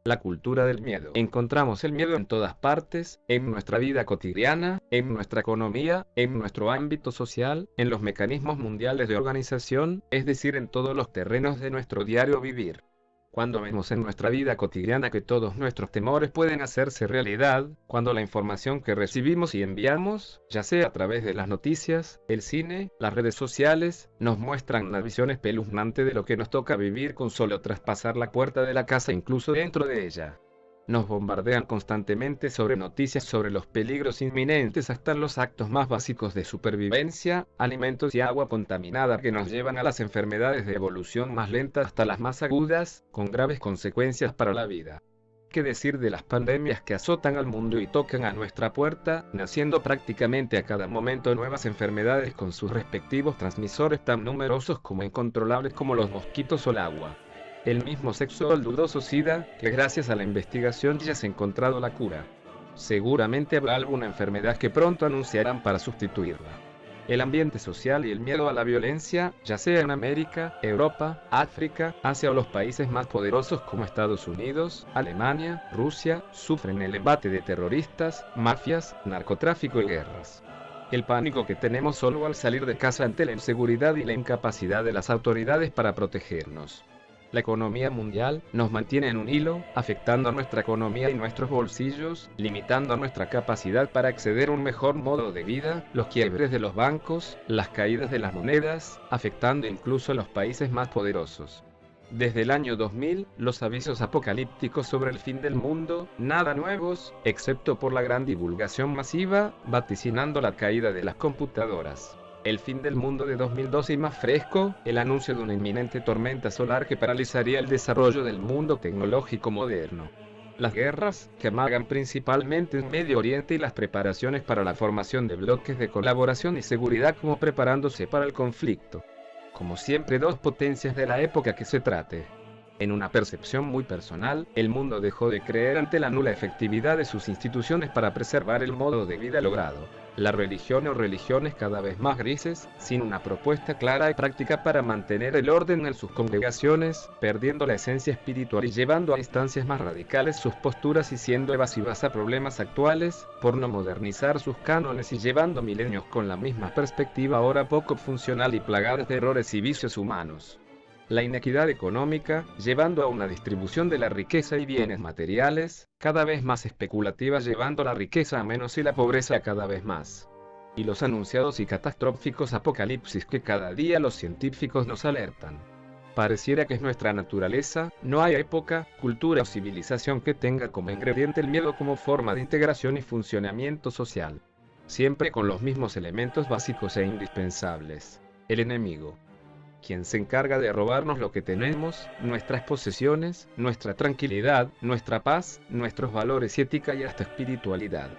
La cultura del miedo. Encontramos el miedo en todas partes, en nuestra vida cotidiana, en nuestra economía, en nuestro ámbito social, en los mecanismos mundiales de organización, es decir, en todos los terrenos de nuestro diario vivir. Cuando vemos en nuestra vida cotidiana que todos nuestros temores pueden hacerse realidad, cuando la información que recibimos y enviamos, ya sea a través de las noticias, el cine, las redes sociales, nos muestran una visión espeluznante de lo que nos toca vivir con solo traspasar la puerta de la casa, incluso dentro de ella. Nos bombardean constantemente sobre noticias sobre los peligros inminentes hasta los actos más básicos de supervivencia, alimentos y agua contaminada que nos llevan a las enfermedades de evolución más lenta hasta las más agudas, con graves consecuencias para la vida. ¿Qué decir de las pandemias que azotan al mundo y tocan a nuestra puerta, naciendo prácticamente a cada momento nuevas enfermedades con sus respectivos transmisores tan numerosos como incontrolables como los mosquitos o el agua? El mismo sexo o el dudoso SIDA, que gracias a la investigación ya se ha encontrado la cura. Seguramente habrá alguna enfermedad que pronto anunciarán para sustituirla. El ambiente social y el miedo a la violencia, ya sea en América, Europa, África, Asia o los países más poderosos como Estados Unidos, Alemania, Rusia, sufren el embate de terroristas, mafias, narcotráfico y guerras. El pánico que tenemos solo al salir de casa ante la inseguridad y la incapacidad de las autoridades para protegernos. La economía mundial nos mantiene en un hilo, afectando a nuestra economía y nuestros bolsillos, limitando nuestra capacidad para acceder a un mejor modo de vida, los quiebres de los bancos, las caídas de las monedas, afectando incluso a los países más poderosos. Desde el año 2000, los avisos apocalípticos sobre el fin del mundo, nada nuevos, excepto por la gran divulgación masiva, vaticinando la caída de las computadoras. El fin del mundo de 2012 y más fresco, el anuncio de una inminente tormenta solar que paralizaría el desarrollo del mundo tecnológico moderno. Las guerras, que amagan principalmente en Medio Oriente y las preparaciones para la formación de bloques de colaboración y seguridad como preparándose para el conflicto. Como siempre, dos potencias de la época que se trate. En una percepción muy personal, el mundo dejó de creer ante la nula efectividad de sus instituciones para preservar el modo de vida logrado. La religión o religiones cada vez más grises, sin una propuesta clara y práctica para mantener el orden en sus congregaciones, perdiendo la esencia espiritual y llevando a instancias más radicales sus posturas y siendo evasivas a problemas actuales, por no modernizar sus cánones y llevando milenios con la misma perspectiva ahora poco funcional y plagadas de errores y vicios humanos. La inequidad económica, llevando a una distribución de la riqueza y bienes materiales, cada vez más especulativa, llevando la riqueza a menos y la pobreza a cada vez más. Y los anunciados y catastróficos apocalipsis que cada día los científicos nos alertan. Pareciera que es nuestra naturaleza, no hay época, cultura o civilización que tenga como ingrediente el miedo como forma de integración y funcionamiento social. Siempre con los mismos elementos básicos e indispensables. El enemigo, quien se encarga de robarnos lo que tenemos, nuestras posesiones, nuestra tranquilidad, nuestra paz, nuestros valores y ética y hasta espiritualidad.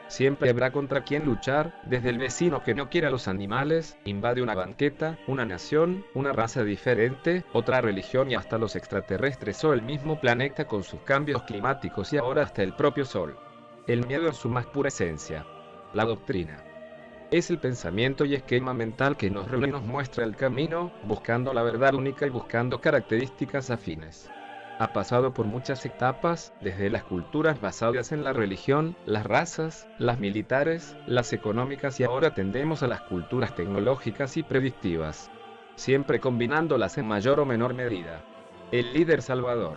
Siempre habrá contra quien luchar, desde el vecino que no quiere a los animales, invade una banqueta, una nación, una raza diferente, otra religión y hasta los extraterrestres o el mismo planeta con sus cambios climáticos y ahora hasta el propio Sol. El miedo en su más pura esencia. La doctrina. Es el pensamiento y esquema mental que nos reúne y nos muestra el camino, buscando la verdad única y buscando características afines. Ha pasado por muchas etapas, desde las culturas basadas en la religión, las razas, las militares, las económicas y ahora tendemos a las culturas tecnológicas y predictivas. Siempre combinándolas en mayor o menor medida. El líder salvador.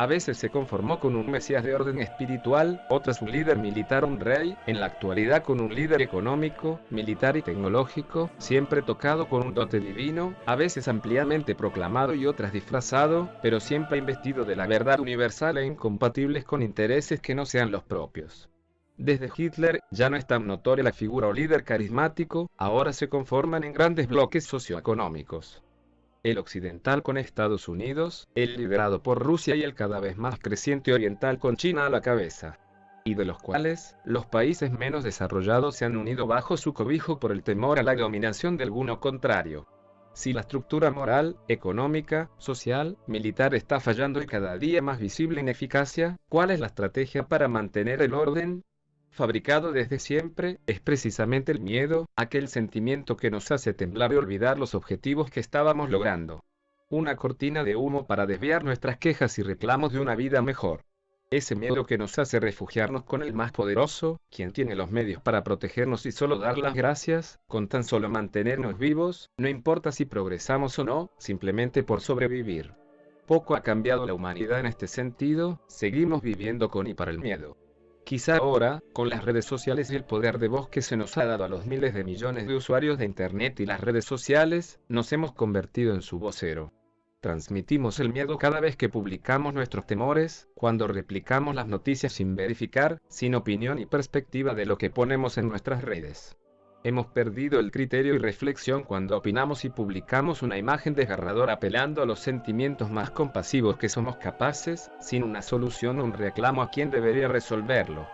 A veces se conformó con un mesías de orden espiritual, otras un líder militar o un rey, en la actualidad con un líder económico, militar y tecnológico, siempre tocado con un dote divino, a veces ampliamente proclamado y otras disfrazado, pero siempre investido de la verdad universal e incompatibles con intereses que no sean los propios. Desde Hitler, ya no es tan notoria la figura o líder carismático, ahora se conforman en grandes bloques socioeconómicos. El occidental con Estados Unidos, el liderado por Rusia y el cada vez más creciente oriental con China a la cabeza. Y de los cuales, los países menos desarrollados se han unido bajo su cobijo por el temor a la dominación de alguno contrario. Si la estructura moral, económica, social, militar está fallando y cada día más visible ineficacia, ¿cuál es la estrategia para mantener el orden? Fabricado desde siempre, es precisamente el miedo, aquel sentimiento que nos hace temblar y olvidar los objetivos que estábamos logrando. Una cortina de humo para desviar nuestras quejas y reclamos de una vida mejor. Ese miedo que nos hace refugiarnos con el más poderoso, quien tiene los medios para protegernos y solo dar las gracias, con tan solo mantenernos vivos, no importa si progresamos o no, simplemente por sobrevivir. Poco ha cambiado la humanidad en este sentido, seguimos viviendo con y para el miedo. Quizá ahora, con las redes sociales y el poder de voz que se nos ha dado a los miles de millones de usuarios de Internet y las redes sociales, nos hemos convertido en su vocero. Transmitimos el miedo cada vez que publicamos nuestros temores, cuando replicamos las noticias sin verificar, sin opinión y perspectiva de lo que ponemos en nuestras redes. Hemos perdido el criterio y reflexión cuando opinamos y publicamos una imagen desgarradora apelando a los sentimientos más compasivos que somos capaces, sin una solución o un reclamo a quien debería resolverlo.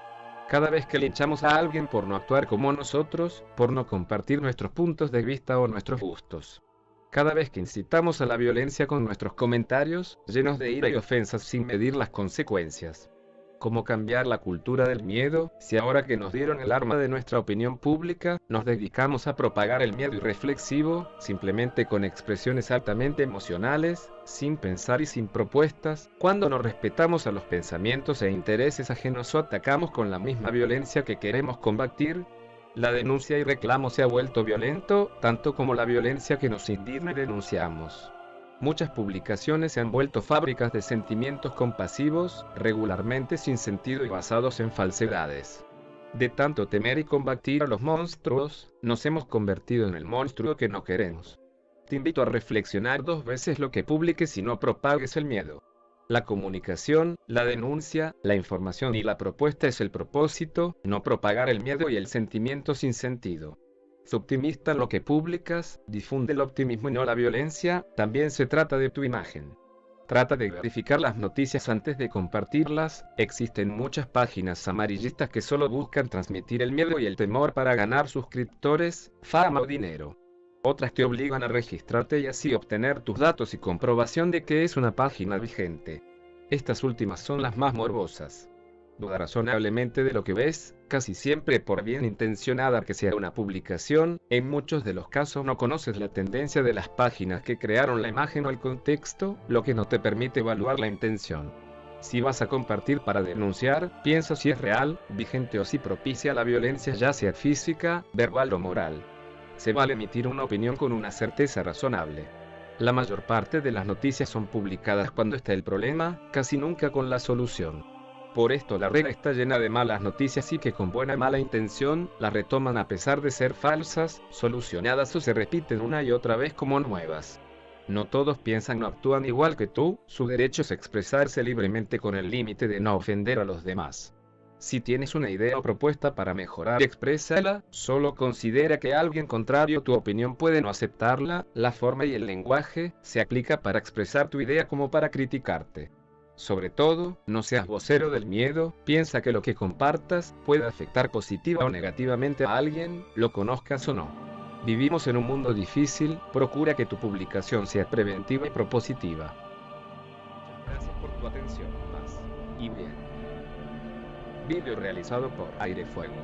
Cada vez que linchamos a alguien por no actuar como nosotros, por no compartir nuestros puntos de vista o nuestros gustos. Cada vez que incitamos a la violencia con nuestros comentarios, llenos de ira y ofensas sin medir las consecuencias. ¿Cómo cambiar la cultura del miedo, si ahora que nos dieron el arma de nuestra opinión pública, nos dedicamos a propagar el miedo irreflexivo, simplemente con expresiones altamente emocionales, sin pensar y sin propuestas, cuando no respetamos a los pensamientos e intereses ajenos o atacamos con la misma violencia que queremos combatir? La denuncia y reclamo se ha vuelto violento, tanto como la violencia que nos indigna y denunciamos. Muchas publicaciones se han vuelto fábricas de sentimientos compasivos, regularmente sin sentido y basados en falsedades. De tanto temer y combatir a los monstruos, nos hemos convertido en el monstruo que no queremos. Te invito a reflexionar 2 veces lo que publiques y no propagues el miedo. La comunicación, la denuncia, la información y la propuesta es el propósito, no propagar el miedo y el sentimiento sin sentido. Sé optimista en lo que publicas, difunde el optimismo y no la violencia, también se trata de tu imagen. Trata de verificar las noticias antes de compartirlas, existen muchas páginas amarillistas que solo buscan transmitir el miedo y el temor para ganar suscriptores, fama o dinero. Otras te obligan a registrarte y así obtener tus datos y comprobación de que es una página vigente. Estas últimas son las más morbosas. Duda razonablemente de lo que ves, casi siempre por bien intencionada que sea una publicación, en muchos de los casos no conoces la tendencia de las páginas que crearon la imagen o el contexto, lo que no te permite evaluar la intención. Si vas a compartir para denunciar, piensa si es real, vigente o si propicia la violencia ya sea física, verbal o moral. Se vale emitir una opinión con una certeza razonable. La mayor parte de las noticias son publicadas cuando está el problema, casi nunca con la solución. Por esto la red está llena de malas noticias y que con buena o mala intención, las retoman a pesar de ser falsas, solucionadas o se repiten una y otra vez como nuevas. No todos piensan o actúan igual que tú, su derecho es expresarse libremente con el límite de no ofender a los demás. Si tienes una idea o propuesta para mejorar, exprésala, solo considera que alguien contrario a tu opinión puede no aceptarla, la forma y el lenguaje se aplica para expresar tu idea como para criticarte. Sobre todo, no seas vocero del miedo, piensa que lo que compartas puede afectar positiva o negativamente a alguien, lo conozcas o no. Vivimos en un mundo difícil, procura que tu publicación sea preventiva y propositiva. Gracias por tu atención, paz y bien. Vídeo realizado por Aire Fuego.